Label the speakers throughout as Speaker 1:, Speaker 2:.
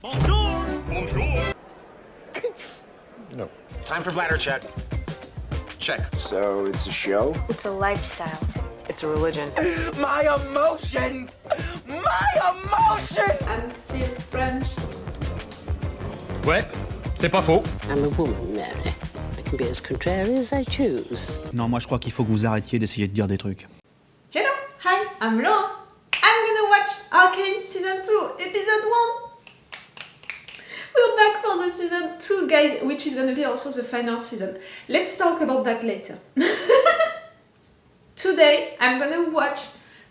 Speaker 1: Bonjour! Bonjour!
Speaker 2: No.
Speaker 3: Time for bladder check. Check.
Speaker 2: So it's a show?
Speaker 4: It's a lifestyle.
Speaker 5: It's a religion.
Speaker 3: My emotions! My emotions!
Speaker 6: I'm still French.
Speaker 1: Ouais, c'est pas faux.
Speaker 7: I'm a woman, Mary. I can be as contrary as I choose.
Speaker 8: Non, moi je crois qu'il faut que vous arrêtiez d'essayer de dire des trucs.
Speaker 6: Hello, hi, I'm Laura. I'm gonna watch Arcane Season 2, Episode 1. We're back for the Season 2, guys, which is gonna be also the final season. Let's talk about that later. Today, I'm gonna watch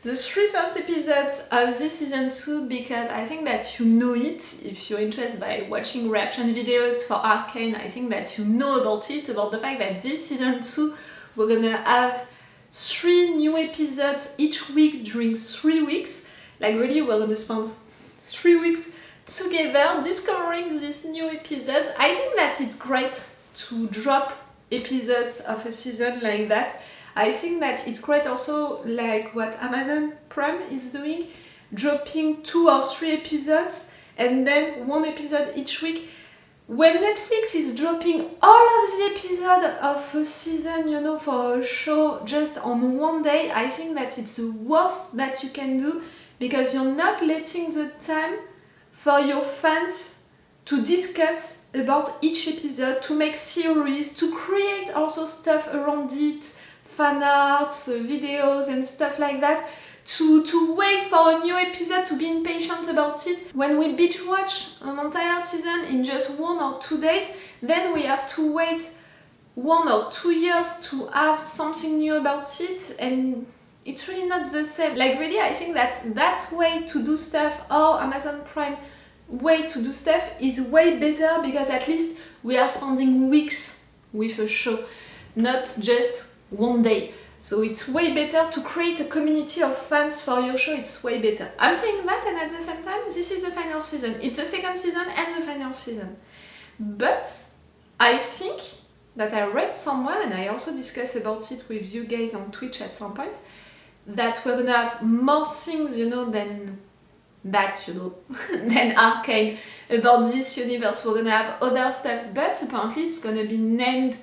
Speaker 6: the 3 first episodes of this Season 2 because I think that you know it. If you're interested by watching reaction videos for Arcane, I think that you know about it, about the fact that this Season 2, we're gonna have 3 new episodes each week during 3 weeks. Like really, we're gonna spend 3 weeks together discovering these new episodes. I think that it's great to drop episodes of a season like that. I think that it's great also like what Amazon Prime is doing, dropping 2 or 3 episodes and then 1 episode each week. When Netflix is dropping all of the episodes of a season, you know, for a show just on one day, I think that it's the worst that you can do because you're not letting the time for your fans to discuss about each episode, to make theories, to create also stuff around it, fan arts, videos and stuff like that, to wait for a new episode, to be impatient about it. When we binge watch an entire season in just 1 or 2 days, then we have to wait 1 or 2 years to have something new about it, and it's really not the same. Like really, I think that that way to do stuff, or Amazon Prime way to do stuff, is way better because at least we are spending weeks with a show, not just 1 day. So it's way better to create a community of fans for your show. It's way better. I'm saying that, and at the same time, this is the final season. It's the second season and the final season. But I think that I read somewhere, and I also discussed about it with you guys on Twitch at some point, that we're gonna have more things, you know, than that, you know, than Arcane about this universe. We're gonna have other stuff, but apparently it's gonna be named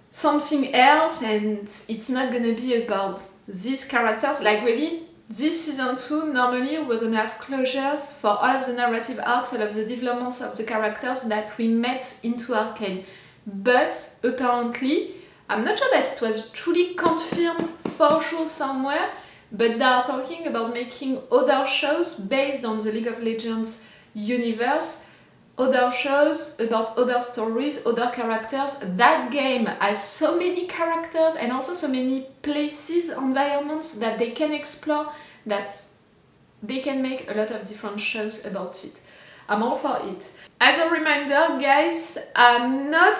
Speaker 6: something else, and it's not gonna be about these characters. Like really, this season 2, normally we're gonna have closures for all of the narrative arcs, all of the developments of the characters that we met into Arcane. But apparently, I'm not sure that it was truly confirmed for sure somewhere, but they are talking about making other shows based on the League of Legends universe, other shows about other stories, other characters. That game has so many characters and also so many places, environments that they can explore, that they can make a lot of different shows about it. I'm all for it. As a reminder, guys, I'm not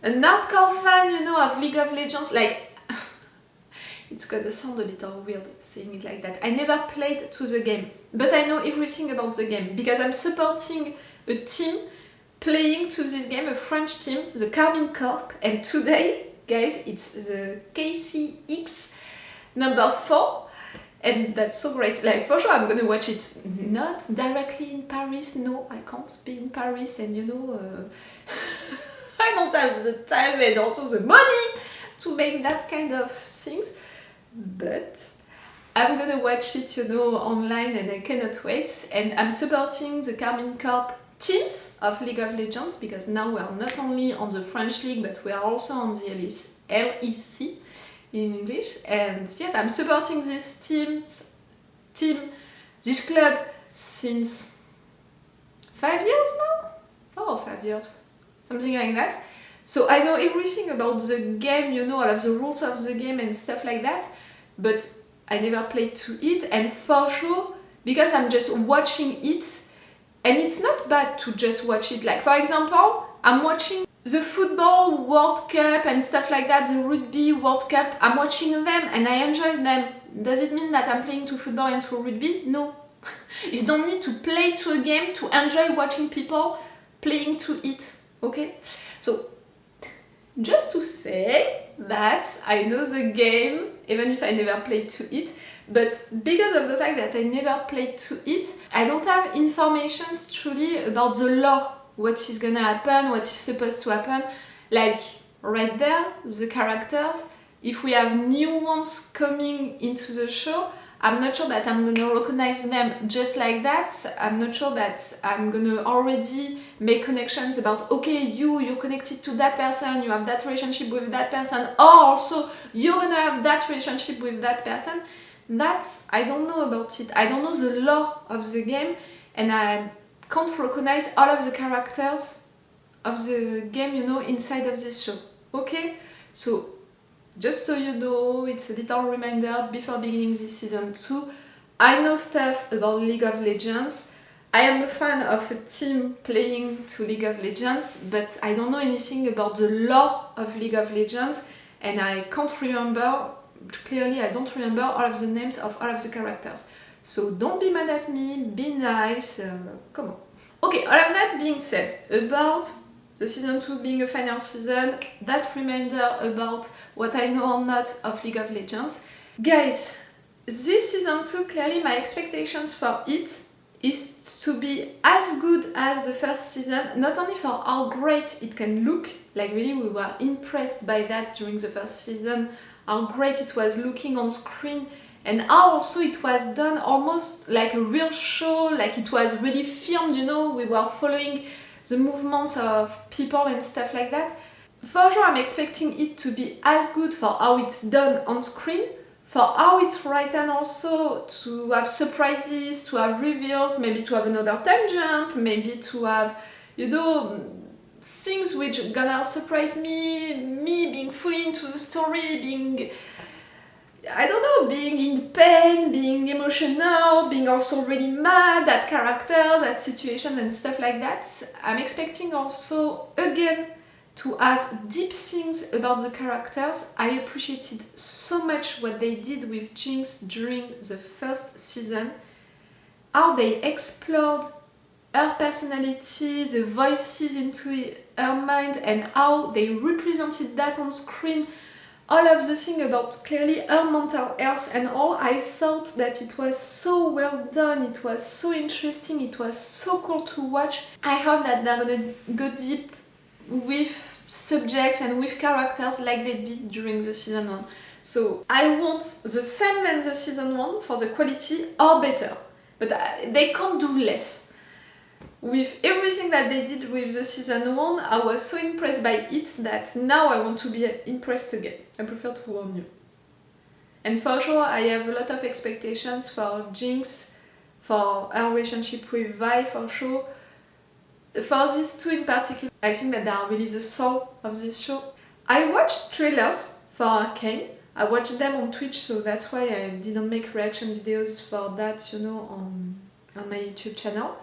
Speaker 6: an hardcore fan, you know, of League of Legends. Like, it's gonna sound a little weird saying it like that. I never played to the game, but I know everything about the game because I'm supporting a team playing to this game, a French team, the Carmine Corp, and today, guys, it's the KCX number 4, and that's so great. Like, for sure, I'm gonna watch it not directly in Paris. No, I can't be in Paris, and you know, I don't have the time and also the money to make that kind of things, but I'm gonna watch it, you know, online, and I cannot wait. And I'm supporting the Carmine Corp teams of League of Legends because now we are not only on the French League, but we are also on the LEC in English. And yes, I'm supporting this this club since 5 years now? 4 or 5 years, something like that. So I know everything about the game, you know, all of the rules of the game and stuff like that, but I never played to it. And for sure, because I'm just watching it, and it's not bad to just watch it. Like, for example, I'm watching the football World Cup and stuff like that, the rugby World Cup. I'm watching them and I enjoy them. Does it mean that I'm playing to football and to rugby? No. You don't need to play to a game to enjoy watching people playing to it, okay? So, just to say that I know the game, even if I never played to it, but because of the fact that I never played to it, I don't have information truly about the lore, what is gonna happen, what is supposed to happen. Like right there, the characters, if we have new ones coming into the show, I'm not sure that I'm gonna recognize them just like that. I'm not sure that I'm gonna already make connections about, okay, you're connected to that person, you have that relationship with that person, or also you're gonna have that relationship with that person. I don't know about it. I don't know the lore of the game, and I can't recognize all of the characters of the game, you know, inside of this show. Okay? So, just so you know, it's a little reminder before beginning this season 2. I know stuff about League of Legends. I am a fan of a team playing to League of Legends, but I don't know anything about the lore of League of Legends, and I can't remember, clearly I don't remember all of the names of all of the characters. So don't be mad at me, be nice, come on. Okay, all of that being said, about the season 2 being a final season, that reminder about what I know or not of League of Legends. Guys, this season 2, clearly my expectations for it is to be as good as the first season, not only for how great it can look, like really we were impressed by that during the first season, how great it was looking on screen, and how also it was done almost like a real show, like it was really filmed, you know, we were following the movements of people and stuff like that. For sure I'm expecting it to be as good for how it's done on screen, for how it's written also, to have surprises, to have reveals, maybe to have another time jump, maybe to have, you know, things which gonna surprise me being fully into the story, being, I don't know, being in pain, being emotional, being also really mad at characters, at situations and stuff like that. I'm expecting also, again, to have deep things about the characters. I appreciated so much what they did with Jinx during the first season, how they explored her personality, the voices into her mind, and how they represented that on screen. All of the thing about clearly her mental health and all, I thought that it was so well done, it was so interesting, it was so cool to watch. I hope that they're gonna go deep with subjects and with characters like they did during the season 1. So I want the same as the season 1 for the quality or better, but they can't do less. With everything that they did with the season 1, I was so impressed by it that now I want to be impressed again. I prefer to warn you. And for sure, I have a lot of expectations for Jinx, for her relationship with Vi, for sure. For these two in particular, I think that they are really the soul of this show. I watched trailers for Arcane. I watched them on Twitch, so that's why I didn't make reaction videos for that, you know, on my YouTube channel.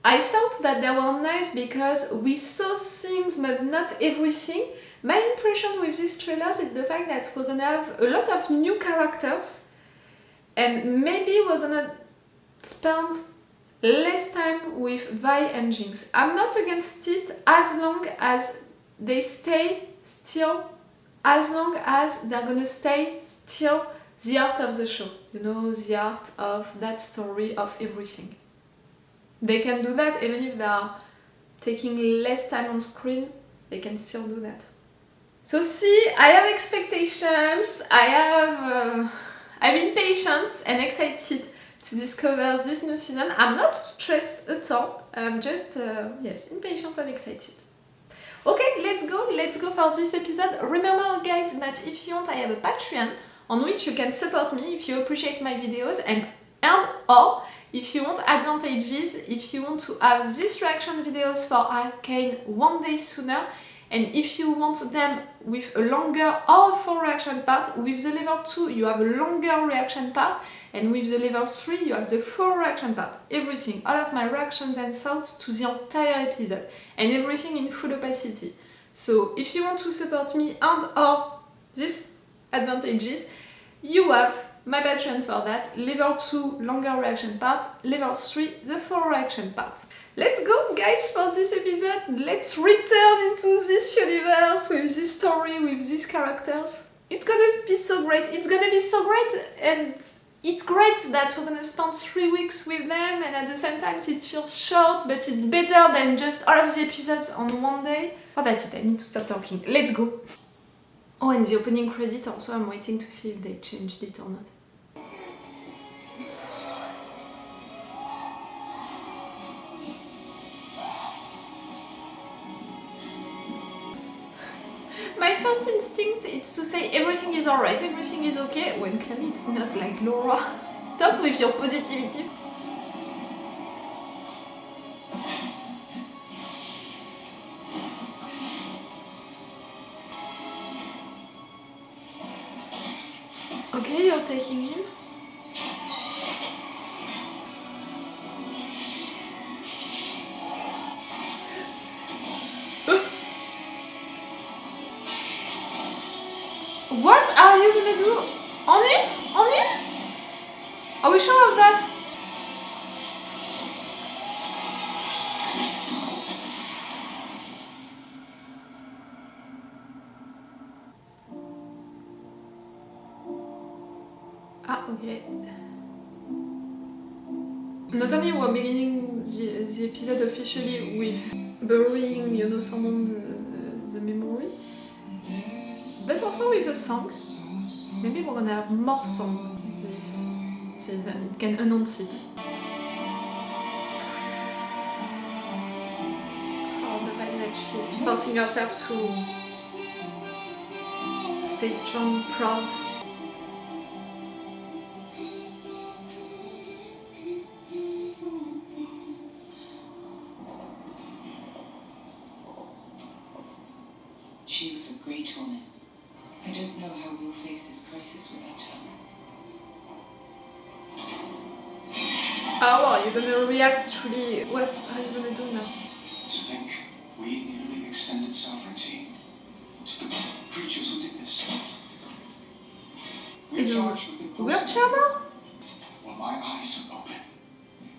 Speaker 6: I thought that they were nice because we saw things but not everything. My impression with these trailers is the fact that we're gonna have a lot of new characters and maybe we're gonna spend less time with Vi and Jinx. I'm not against it as long as they stay still, as long as they're gonna stay still the art of the show, you know, the art of that story, of everything. They can do that even if they are taking less time on screen, they can still do that. So see, I have expectations, I'm impatient and excited to discover this new season. I'm not stressed at all, I'm just, yes, impatient and excited. Okay, let's go for this episode. Remember guys that if you want, I have a Patreon on which you can support me if you appreciate my videos and or if you want advantages, if you want to have these reaction videos for Arcane one day sooner, and if you want them with a longer or full reaction part, with the level 2 you have a longer reaction part, and with the level 3 you have the full reaction part. Everything, all of my reactions and thoughts to the entire episode, and everything in full opacity. So if you want to support me and or these advantages, you have my Patreon for that, level 2 longer reaction part, level 3 the full reaction part. Let's go guys for this episode, let's return into this universe with this story, with these characters. It's gonna be so great, it's gonna be so great, and it's great that we're gonna spend 3 weeks with them, and at the same time it feels short, but it's better than just all of the episodes on one day. Oh, that's it, I need to stop talking. Let's go! Oh, and the opening credit also, I'm waiting to see if they changed it or not. My first instinct is to say everything is alright, everything is okay, when clearly it's not. Like, Laura, stop with your positivity. Okay, you're taking him. What are you gonna do? On it? On him? Are we sure of that? Ah, okay. Not only we're beginning the episode officially with burying, you know, someone the memory, but also with a song. Maybe we're gonna have more songs this season. It can announce it. Oh, the fact that she's forcing herself to stay strong, proud.
Speaker 4: She was a great woman. I don't know how we'll face this crisis without her.
Speaker 6: How are you gonna react to the... What are you gonna do now?
Speaker 5: To think we nearly extended sovereignty to the creatures who did this.
Speaker 6: Is it a wheelchair now?
Speaker 5: Well, my eyes are open.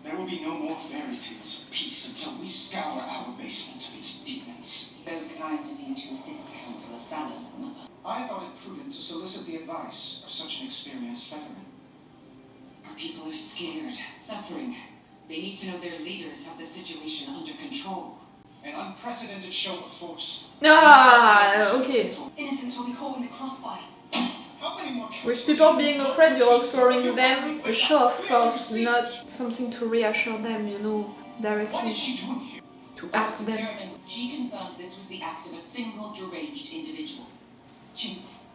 Speaker 5: There will be no more fairy tales of peace until we scour our basement of its demons.
Speaker 4: So kind of you to assist Councillor Sallow, Mother.
Speaker 5: I thought it prudent to solicit the advice of such an experienced veteran.
Speaker 4: Our people are scared, suffering. They need to know their leaders have the situation under control.
Speaker 5: An unprecedented show of force.
Speaker 6: Ah, okay.
Speaker 4: Innocents will be caught in the crossfire.
Speaker 5: How many more
Speaker 6: With people being afraid, you're offering them a show of force, not something to reassure them, you know,
Speaker 5: What
Speaker 6: directly
Speaker 5: is she doing here?
Speaker 6: to ask them.
Speaker 4: She confirmed this was the act of a single deranged individual. Jinx.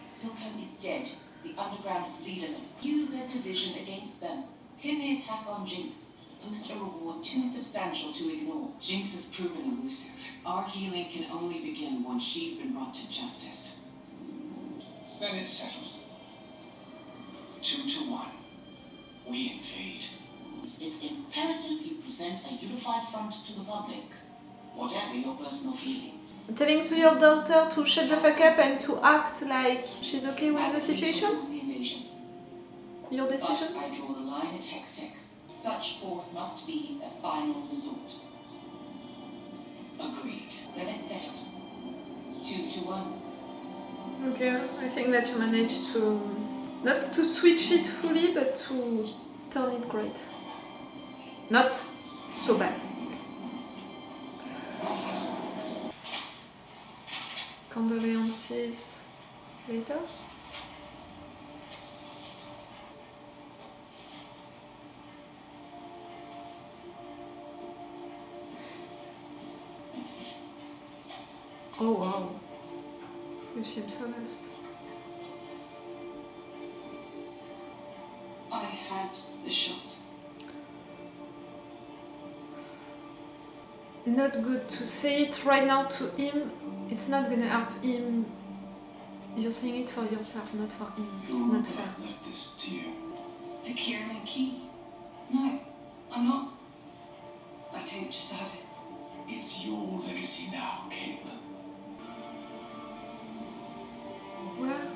Speaker 4: Silco is dead. The underground leaderless. Use their division against them. Pin the attack on Jinx. Post a reward too substantial to ignore. Jinx has proven elusive. Our healing can only begin once she's been brought to justice.
Speaker 5: Then it's settled. 2 to 1. We invade.
Speaker 4: It's imperative you present a unified front to the public, whatever your personal feelings.
Speaker 6: Telling to your daughter to shut the fuck up and to act like she's okay with the situation?
Speaker 4: The invasion.
Speaker 6: Your
Speaker 4: But
Speaker 6: decision?
Speaker 4: I draw the line at Hextech. Such force must be a final resort. Agreed. Then it's settled. 2 to 1.
Speaker 6: Okay, I think that you managed to... not to switch it fully, but to turn it great. Not so bad. Condolences later. Oh wow. You seem so lost.
Speaker 4: I had the shot.
Speaker 6: Not good to say it right now to him. It's not gonna help him. You're saying it for yourself, not for him. It's
Speaker 5: Who
Speaker 6: not fair.
Speaker 5: left this to you?
Speaker 4: The Kieran key? No, I'm not. I don't deserve it.
Speaker 5: It's your legacy now, Caitlyn.
Speaker 6: Where?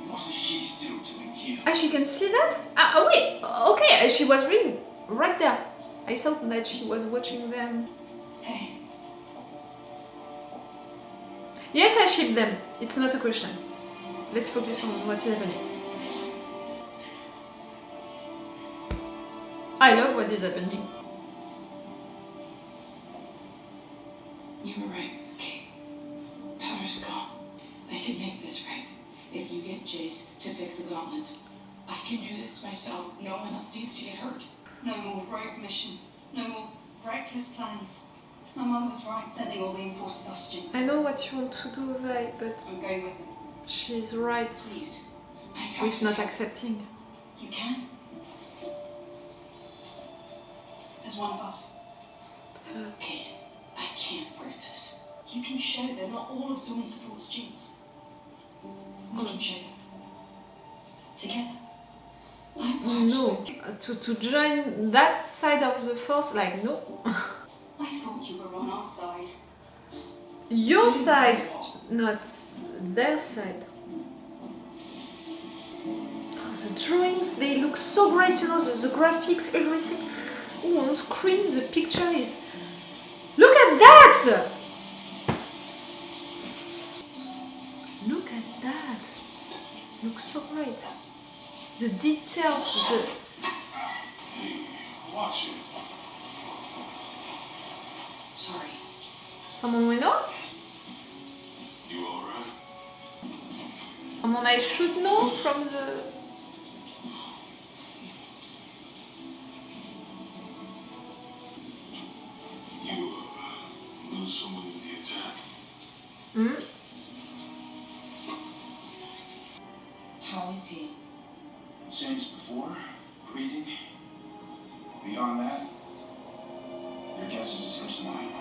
Speaker 5: What is she still doing here?
Speaker 6: Ah, she can see that? Ah, wait. Okay, she was really right there. I thought that she was watching them.
Speaker 4: Hey,
Speaker 6: Yes, I ship them. It's not a question. Let's focus on what is happening. I love what is happening.
Speaker 4: You were right, Kate. Power's gone. I can make this right. If you get Jayce to fix the gauntlets, I can do this myself. No one else needs to get hurt.
Speaker 9: No more rogue mission. No more reckless plans. My mum was right, sending all the enforcers after Jinx.
Speaker 6: I know what you want to do, Vi, but
Speaker 9: I'm going with them.
Speaker 6: she's right
Speaker 4: Please.
Speaker 6: with not accepting.
Speaker 9: You can. As one of us.
Speaker 4: Kate, I can't wear this.
Speaker 9: You can show they're not all of Zorn supports Jinx. We can show them. Together.
Speaker 6: No, to join that side of the force, like, no.
Speaker 9: I thought you were on our side.
Speaker 6: Your side, not their side. Oh, the drawings, they look so great, you know, the graphics, everything. Oh, on screen, the picture is... Look at that! Look at that! Looks so great. The details, the...
Speaker 5: Watch it.
Speaker 4: Sorry.
Speaker 6: Someone we know?
Speaker 5: You alright?
Speaker 6: Someone I should know from the...
Speaker 5: You know someone in the attack?
Speaker 6: Hmm?
Speaker 4: How is he?
Speaker 5: Same as before? Breathing? Beyond that? Your guess is as good as mine.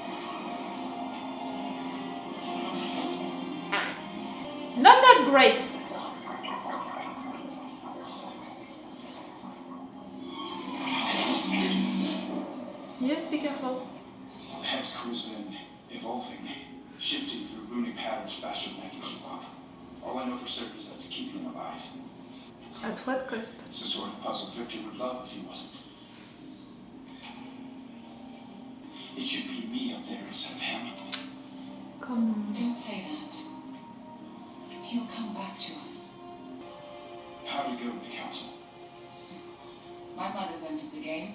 Speaker 6: Not that great. Yes, be careful.
Speaker 5: Hex crew's been evolving, shifting through runic patterns faster than I can keep up. All I know for certain is that it's keeping him alive.
Speaker 6: At what cost?
Speaker 5: It's the sort of puzzle Victor would love if he wasn't. It should be me up there instead of him.
Speaker 6: Come on.
Speaker 4: Don't say that. He'll come back to us.
Speaker 5: How did it go with the council?
Speaker 4: My mother's entered the game.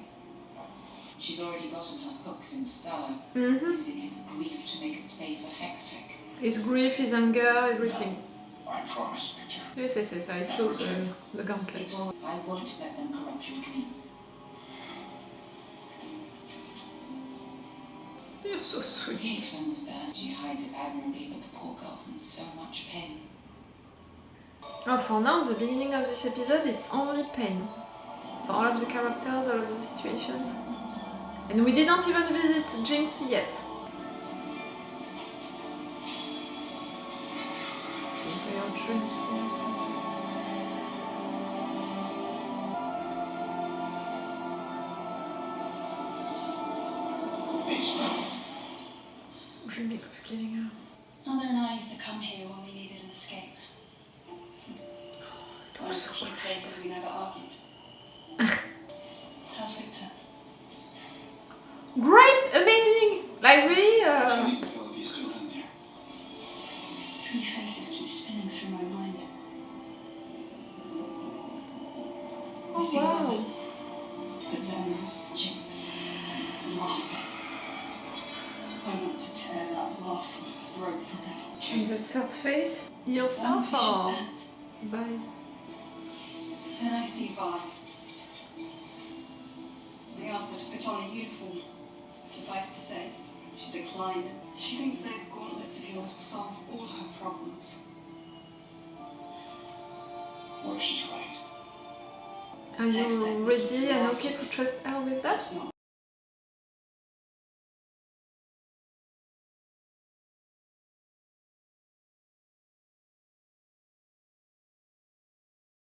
Speaker 4: She's already gotten her hooks into Salo,
Speaker 6: Mm-hmm.
Speaker 4: using his grief to make a play for Hextech.
Speaker 6: His grief, his anger, everything.
Speaker 5: I promised, Victor.
Speaker 6: Yes, yes, yes, I saw the
Speaker 4: It's
Speaker 6: gauntlets.
Speaker 4: all. I won't let them corrupt your dream.
Speaker 6: You're so sweet.
Speaker 4: Caitlyn was there. She hides it admirably, but the poor girl's in so much pain.
Speaker 6: Oh, for now, the beginning of this episode, it's only pain. For all of the characters, all of the situations. And we didn't even visit Jinx yet. These real dreams, yes.
Speaker 5: Thanks, bro.
Speaker 6: Dreaming of killing her.
Speaker 9: Mother and I used to come here when we needed an escape. One of the few places we never argued. How's Victor?
Speaker 6: Great! Amazing! Like really,
Speaker 5: I can't even tell if he's still in there.
Speaker 9: Three faces keep spinning through my mind. I see
Speaker 6: wow.
Speaker 9: Mother, but then there's Jinx, laughing. I want to tear that laugh from her throat forever.
Speaker 6: And the third face? Yourself
Speaker 9: Unofficial
Speaker 6: or...
Speaker 9: stand.
Speaker 6: Bye.
Speaker 9: Then I see Vi. I asked her to put on a uniform. Suffice to say, she declined. She thinks those gauntlets of yours will solve all her problems.
Speaker 5: What if she's right?
Speaker 6: Are you ready and okay to trust her with that?
Speaker 9: That's not.